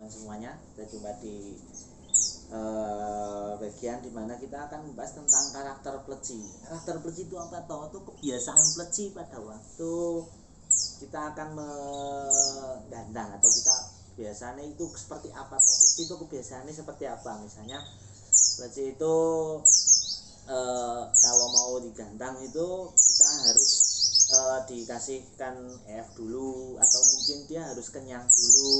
semuanya, kita jumpa di bagian dimana kita akan membahas tentang karakter pleci. Karakter pleci itu apa toh? Itu kebiasaan pleci pada waktu kita akan menggandang, atau kita biasanya itu seperti apa toh? Pleci itu kebiasaannya seperti apa? Misalnya pleci itu kalau mau digandang itu kita harus dikasihkan EF dulu, atau mungkin dia harus kenyang dulu,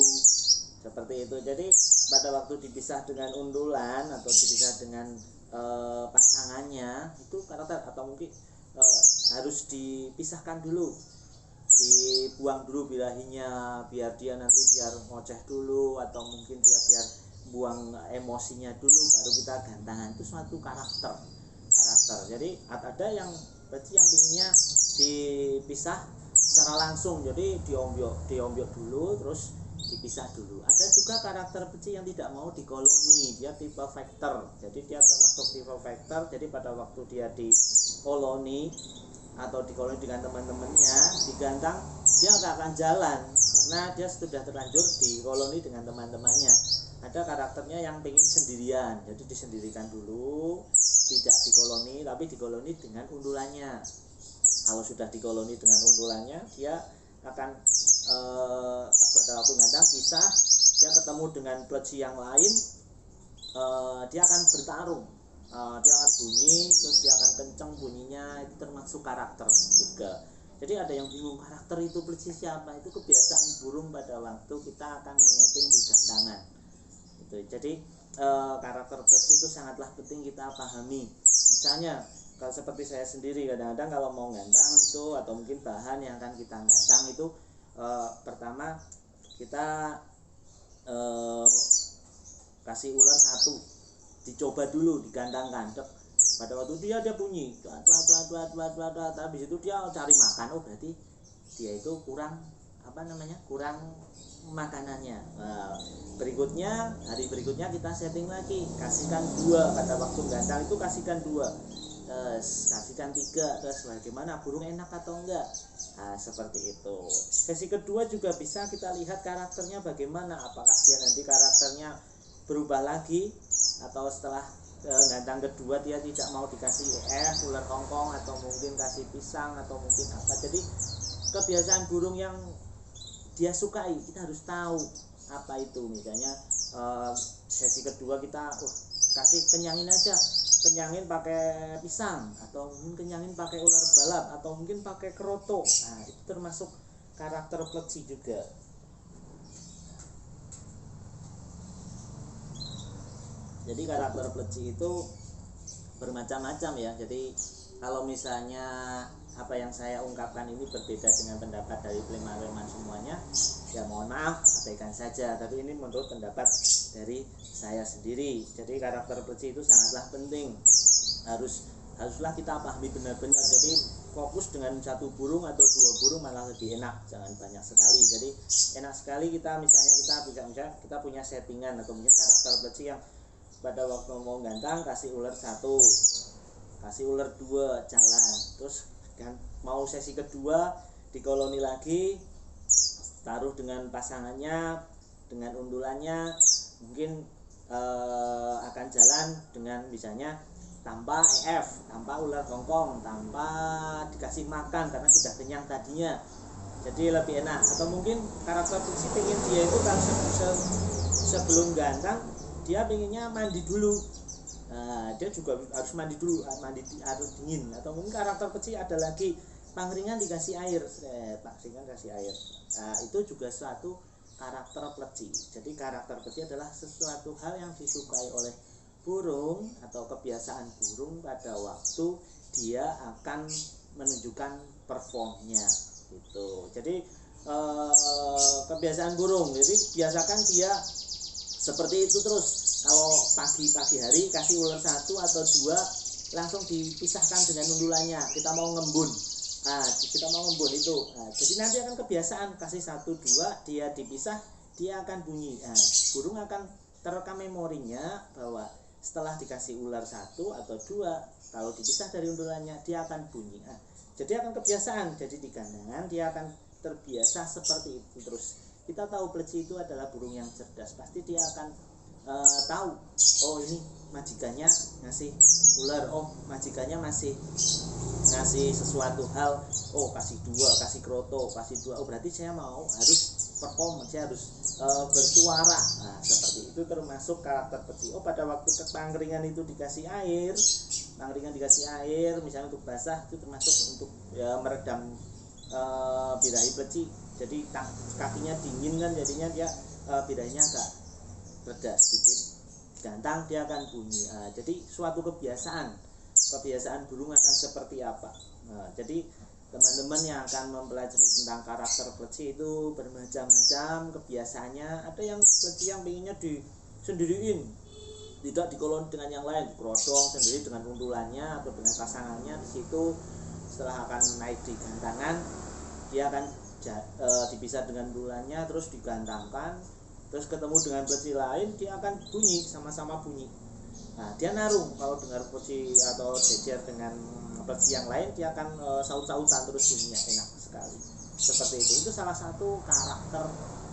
seperti itu. Jadi pada waktu dipisah dengan undulan atau dipisah dengan pasangannya, itu karakter atau mungkin harus dipisahkan dulu, dibuang dulu birahinya, biar dia nanti biar ngoceh dulu, atau mungkin dia biar buang emosinya dulu, baru kita gantangan. Itu suatu karakter. Jadi ada yang berarti yang pinginnya dipisah secara langsung, jadi diombyok dulu terus dipisah dulu. Ada juga karakter pleci yang tidak mau dikoloni, dia tipe vector. Jadi dia termasuk tipe vector. Jadi pada waktu dia dikoloni atau dikoloni dengan teman-temannya, digandang, dia nggak akan jalan karena dia sudah terlanjur dikoloni dengan teman-temannya. Ada karakternya yang pengen sendirian, jadi disendirikan dulu, tidak dikoloni, tapi dikoloni dengan undulannya. Kalau sudah dikoloni dengan undulannya, dia akan pada waktu gandang pisah, dia ketemu dengan pleci yang lain, dia akan bertarung, dia akan bunyi, terus dia akan kencang bunyinya. Itu termasuk karakter juga. Jadi ada yang bingung, karakter itu pleci siapa? Itu kebiasaan burung pada waktu kita akan menyeting di gandangan. Jadi karakter pleci itu sangatlah penting kita pahami. Misalnya kalau seperti saya sendiri, kadang-kadang kalau mau gandang itu, atau mungkin bahan yang akan kita gandang itu, pertama kita kasih ular satu, dicoba dulu digandangkan. Pada waktu dia bunyi habis itu dia cari makan. Oh, berarti dia itu kurang kurang makanannya. Berikutnya, hari berikutnya kita setting lagi, kasihkan 2. Pada waktu gandang itu kasihkan 2, kasihkan 3, terus bagaimana burung enak atau enggak. Seperti itu. Sesi kedua juga bisa kita lihat karakternya bagaimana, apakah dia nanti karakternya berubah lagi, atau setelah gandang kedua dia tidak mau dikasih ular kongkong, atau mungkin kasih pisang, atau mungkin apa. Jadi kebiasaan burung yang dia sukai kita harus tahu apa itu. Misalnya sesi kedua kita kasih kenyangin aja, kenyangin pakai pisang, atau mungkin kenyangin pakai ular balap, atau mungkin pakai keroto. Itu termasuk karakter pleci juga. Jadi karakter pleci itu bermacam-macam ya. Jadi kalau misalnya apa yang saya ungkapkan ini berbeda dengan pendapat dari preman semuanya, ya mohon maaf, abaikan saja. Tapi ini menurut pendapat dari saya sendiri. Jadi karakter pleci itu sangatlah penting, haruslah kita pahami benar-benar. Jadi fokus dengan satu burung atau 2 burung malah lebih enak, jangan banyak sekali. Jadi enak sekali kita misalnya kita punya settingan, atau mungkin karakter pleci yang pada waktu mau gandang kasih ular 1, kasih ular 2 jalan, terus mau sesi kedua dikoloni lagi, taruh dengan pasangannya, dengan undulannya, mungkin akan jalan dengan misalnya tanpa EF, tanpa ular kongkong, tanpa dikasih makan karena sudah kenyang tadinya, jadi lebih enak. Atau mungkin karakter pleci pengen dia itu kan sebelum gandang dia pengennya mandi dulu. Dia juga harus mandi dulu, mandi air dingin. Atau mungkin karakter pleci ada lagi pangringan dikasih air, pangringan kasih air. Itu juga suatu karakter pleci. Jadi karakter pleci adalah sesuatu hal yang disukai oleh burung, atau kebiasaan burung pada waktu dia akan menunjukkan performnya gitu. Jadi kebiasaan burung, jadi biasakan dia seperti itu terus. Kalau pagi hari kasih ular 1 atau 2, langsung dipisahkan dengan undulannya. Kita mau ngembun itu. Jadi nanti akan kebiasaan kasih 1, 2, dia dipisah, dia akan bunyi. Burung akan terekam memorinya bahwa setelah dikasih ular 1 atau 2, kalau dipisah dari undulannya dia akan bunyi. Jadi akan kebiasaan. Jadi di gandangan dia akan terbiasa seperti itu terus. kita tahu pleci itu adalah burung yang cerdas, pasti dia akan tahu, oh ini majikannya ngasih ular, oh majikannya masih ngasih sesuatu hal, oh kasih 2, kasih kroto, kasih 2, oh berarti saya mau harus perform, saya harus bersuara. Nah seperti itu termasuk karakter pleci. Oh pada waktu pangkringan itu dikasih air, misalnya untuk basah, itu termasuk untuk meredam birahi pleci. Jadi kakinya dingin kan, jadinya dia birahinya agak reda sedikit, gantang dia akan bunyi. Jadi suatu kebiasaan burung akan seperti apa. Jadi teman-teman yang akan mempelajari tentang karakter pleci itu bermacam-macam kebiasaannya. Ada yang pleci yang pengennya disendiriin, tidak dikoloni dengan yang lain, digerodong sendiri dengan undulannya atau dengan pasangannya di situ. Setelah akan naik di gantangan, dia akan dipisah dengan undulannya, terus digantangkan, terus ketemu dengan pleci lain, dia akan bunyi, sama-sama bunyi. Nah dia narung, kalau dengar pleci atau jejer dengan pleci yang lain, dia akan saut-sautan terus bunyinya enak sekali. Seperti itu salah satu karakter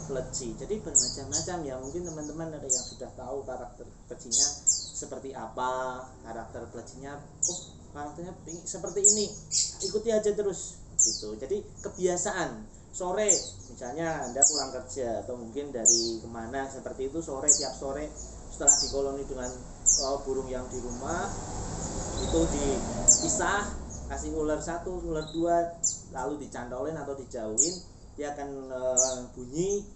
pleci. Jadi bermacam-macam ya, mungkin teman-teman ada yang sudah tahu karakter plecinya seperti apa, karakter plecinya, oh karakternya seperti ini, ikuti aja terus gitu. Jadi kebiasaan sore misalnya Anda pulang kerja atau mungkin dari kemana seperti itu, sore, tiap sore setelah dikoloni dengan burung yang di rumah itu dipisah, kasih ular 1, ular 2, lalu dicantolin atau dijauhin, dia akan bunyi,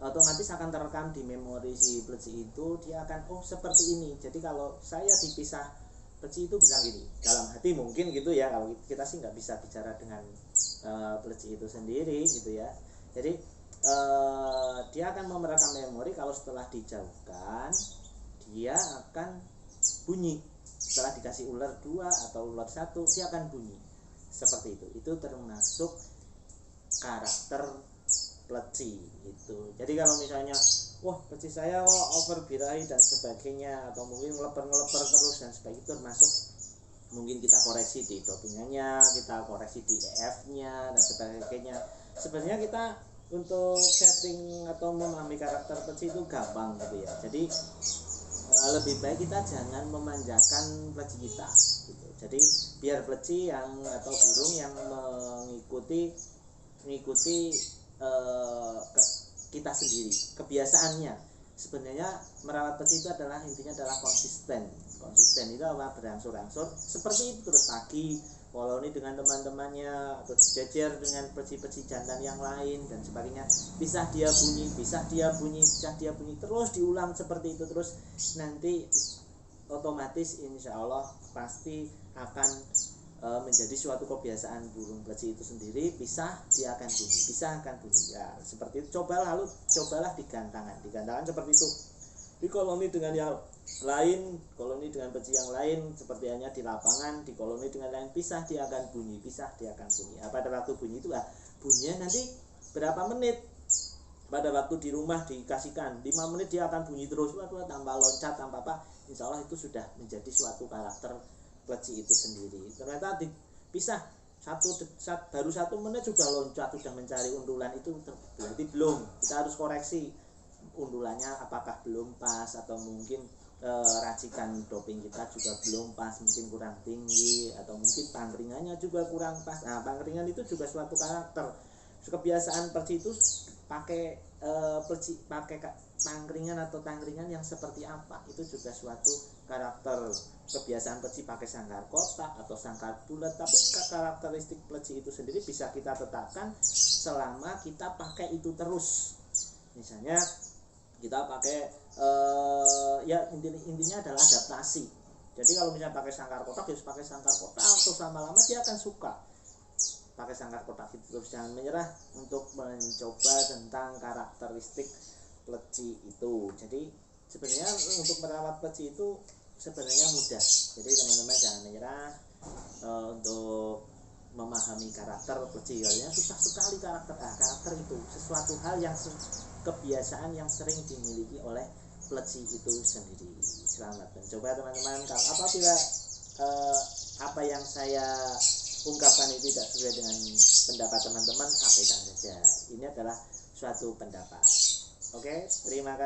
otomatis akan terekam di memori si pleci itu. Dia akan, oh seperti ini. Jadi kalau saya dipisah, pleci itu bilang gini dalam hati mungkin gitu ya. Kalau kita sih nggak bisa bicara dengan pleci itu sendiri gitu ya. Jadi dia akan merekam memori kalau setelah dijauhkan dia akan bunyi. Setelah dikasih ular 2 atau ular 1, dia akan bunyi seperti itu. Itu termasuk karakter pleci itu. Jadi kalau misalnya wah pleci saya over birahi dan sebagainya, atau mungkin ngeleper terus dan sebagainya, itu termasuk mungkin kita koreksi di dopingannya, kita koreksi di EF-nya dan sebagainya. Sebenarnya kita untuk setting atau memahami karakter pleci itu gampang gitu ya. Jadi lebih baik kita jangan memanjakan pleci kita gitu. Jadi biar pleci yang atau burung yang mengikuti kita sendiri, kebiasaannya. Sebenarnya merawat pleci itu adalah intinya adalah konsisten itu apa, berangsur-angsur seperti itu terus. Pagi koloni dengan teman-temannya atau dijejer dengan pleci-pleci jantan yang lain dan sebagainya, bisa dia bunyi terus diulang seperti itu terus. Nanti otomatis insya Allah pasti akan menjadi suatu kebiasaan burung pleci itu sendiri. Dia akan bunyi ya seperti itu. Cobalah di gantangan seperti itu, di koloni dengan yang lain, koloni dengan pleci yang lain, seperti hanya di lapangan, di koloni dengan lain, pisah dia akan bunyi. Pada waktu bunyi itu bunyinya nanti berapa menit. Pada waktu di rumah dikasihkan 5 menit dia akan bunyi terus, tanpa loncat tanpa apa, insya Allah itu sudah menjadi suatu karakter pleci itu sendiri. Ternyata dipisah baru 1 menit sudah loncat, sudah mencari undulan, itu berarti belum. Kita harus koreksi undulannya apakah belum pas, atau mungkin racikan doping kita juga belum pas, mungkin kurang tinggi, atau mungkin pangkringannya juga kurang pas. Nah pangkringan itu juga suatu karakter. Kebiasaan pleci itu pakai pangkringan atau tangkringan yang seperti apa, itu juga suatu karakter. Kebiasaan pleci pakai sangkar kotak atau sangkar bulat, tapi karakteristik pleci itu sendiri bisa kita tetapkan selama kita pakai itu terus. Misalnya kita pakai intinya adalah adaptasi. Jadi kalau misalnya pakai sangkar kotak, harus pakai sangkar kotak, terus lama-lama dia akan suka pakai sangkar kotak itu terus. Jangan menyerah untuk mencoba tentang karakteristik pleci itu. Jadi sebenarnya untuk merawat pleci itu sebenarnya mudah. Jadi teman-teman jangan menyerah untuk memahami karakter pleci. Artinya susah sekali karakter itu sesuatu hal yang kebiasaan yang sering dimiliki oleh pleci itu sendiri. Selamat mencoba teman-teman. Kalau apabila apa yang saya ungkapkan itu tidak sesuai dengan pendapat teman-teman, abaikan saja. Ini adalah suatu pendapat. Oke, terima kasih.